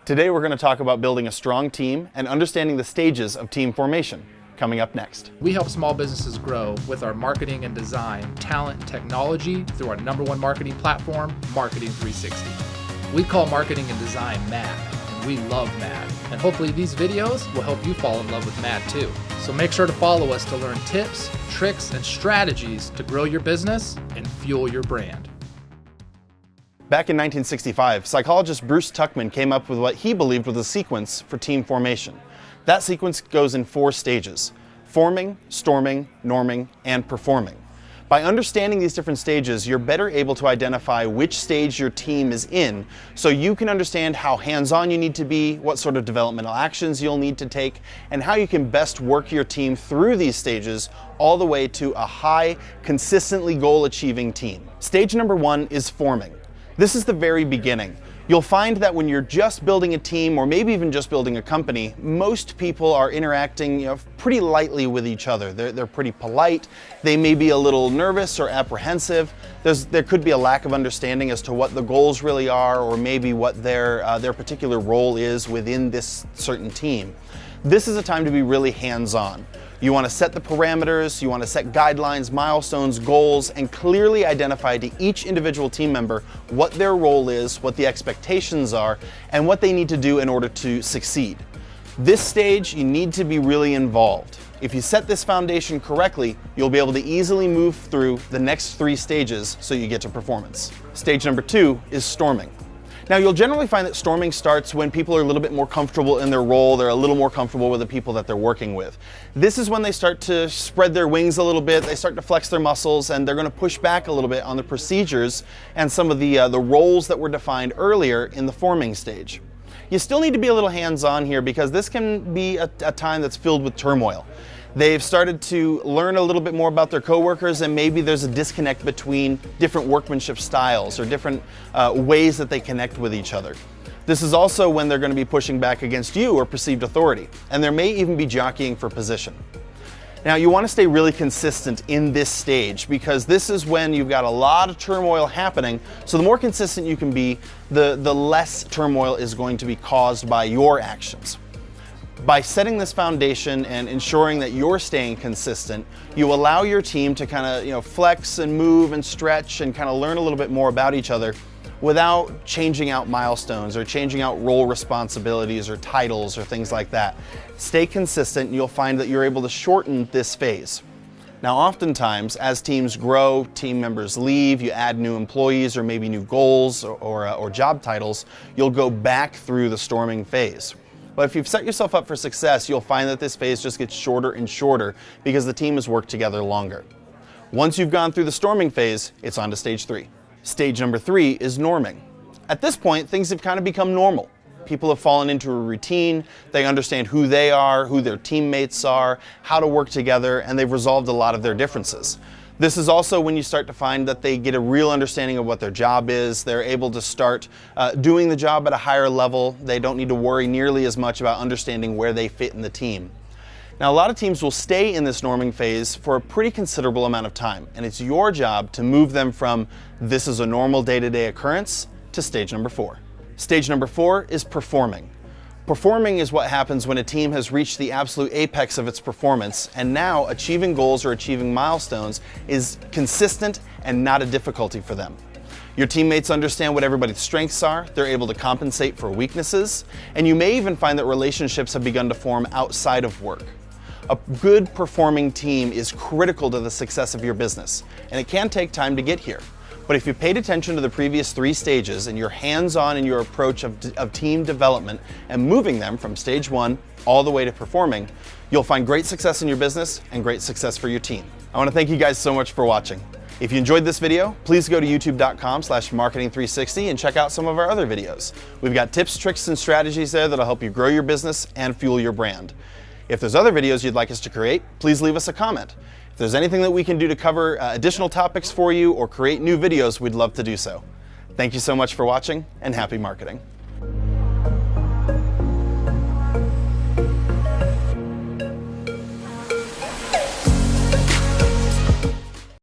Today we're going to talk about building a strong team and understanding the stages of team formation. Coming up next. We help small businesses grow with our marketing and design, talent, and technology through our #1 marketing platform, Marketing 360. We call marketing and design MAD, and we love MAD. And hopefully these videos will help you fall in love with MAD too. So make sure to follow us to learn tips, tricks, and strategies to grow your business and fuel your brand. Back in 1965, psychologist Bruce Tuckman came up with what he believed was a sequence for team formation. That sequence goes in 4 stages: forming, storming, norming, and performing. By understanding these different stages, you're better able to identify which stage your team is in, so you can understand how hands-on you need to be, what sort of developmental actions you'll need to take, and how you can best work your team through these stages all the way to a high, consistently goal-achieving team. Stage number 1 is forming. This is the very beginning. You'll find that when you're just building a team or maybe even just building a company, most people are interacting pretty lightly with each other. They're pretty polite. They may be a little nervous or apprehensive. There could be a lack of understanding as to what the goals really are, or maybe what their particular role is within this certain team. This is a time to be really hands-on. You want to set the parameters, you want to set guidelines, milestones, goals, and clearly identify to each individual team member what their role is, what the expectations are, and what they need to do in order to succeed. This stage, you need to be really involved. If you set this foundation correctly, you'll be able to easily move through the next 3 stages so you get to performance. Stage number 2 is storming. Now, you'll generally find that storming starts when people are a little bit more comfortable in their role, they're a little more comfortable with the people that they're working with. This is when they start to spread their wings a little bit, they start to flex their muscles, and they're going to push back a little bit on the procedures and some of the roles that were defined earlier in the forming stage. You still need to be a little hands-on here because this can be a time that's filled with turmoil. They've started to learn a little bit more about their coworkers, and maybe there's a disconnect between different workmanship styles or different ways that they connect with each other. This is also when they're going to be pushing back against you or perceived authority, and there may even be jockeying for position. Now, you want to stay really consistent in this stage because this is when you've got a lot of turmoil happening. So the more consistent you can be, the less turmoil is going to be caused by your actions. By setting this foundation and ensuring that you're staying consistent, you allow your team to kind of flex and move and stretch and kind of learn a little bit more about each other without changing out milestones or changing out role responsibilities or titles or things like that. Stay consistent and you'll find that you're able to shorten this phase. Now, oftentimes, as teams grow, team members leave, you add new employees or maybe new goals or job titles, you'll go back through the storming phase. But if you've set yourself up for success, you'll find that this phase just gets shorter and shorter because the team has worked together longer. Once you've gone through the storming phase, it's on to stage 3. Stage number 3 is norming. At this point, things have kind of become normal. People have fallen into a routine, they understand who they are, who their teammates are, how to work together, and they've resolved a lot of their differences. This is also when you start to find that they get a real understanding of what their job is. They're able to start doing the job at a higher level. They don't need to worry nearly as much about understanding where they fit in the team. Now, a lot of teams will stay in this norming phase for a pretty considerable amount of time, and it's your job to move them from this is a normal day-to-day occurrence to stage number 4. Stage number 4 is performing. Performing is what happens when a team has reached the absolute apex of its performance, and now achieving goals or achieving milestones is consistent and not a difficulty for them. Your teammates understand what everybody's strengths are, they're able to compensate for weaknesses, and you may even find that relationships have begun to form outside of work. A good performing team is critical to the success of your business, and it can take time to get here. But if you paid attention to the previous 3 stages and you're hands-on in your approach of team development and moving them from stage 1 all the way to performing, you'll find great success in your business and great success for your team. I want to thank you guys so much for watching. If you enjoyed this video, please go to youtube.com/marketing360 and check out some of our other videos. We've got tips, tricks, and strategies there that'll help you grow your business and fuel your brand. If there's other videos you'd like us to create, please leave us a comment. If there's anything that we can do to cover additional topics for you or create new videos, we'd love to do so. Thank you so much for watching, and happy marketing.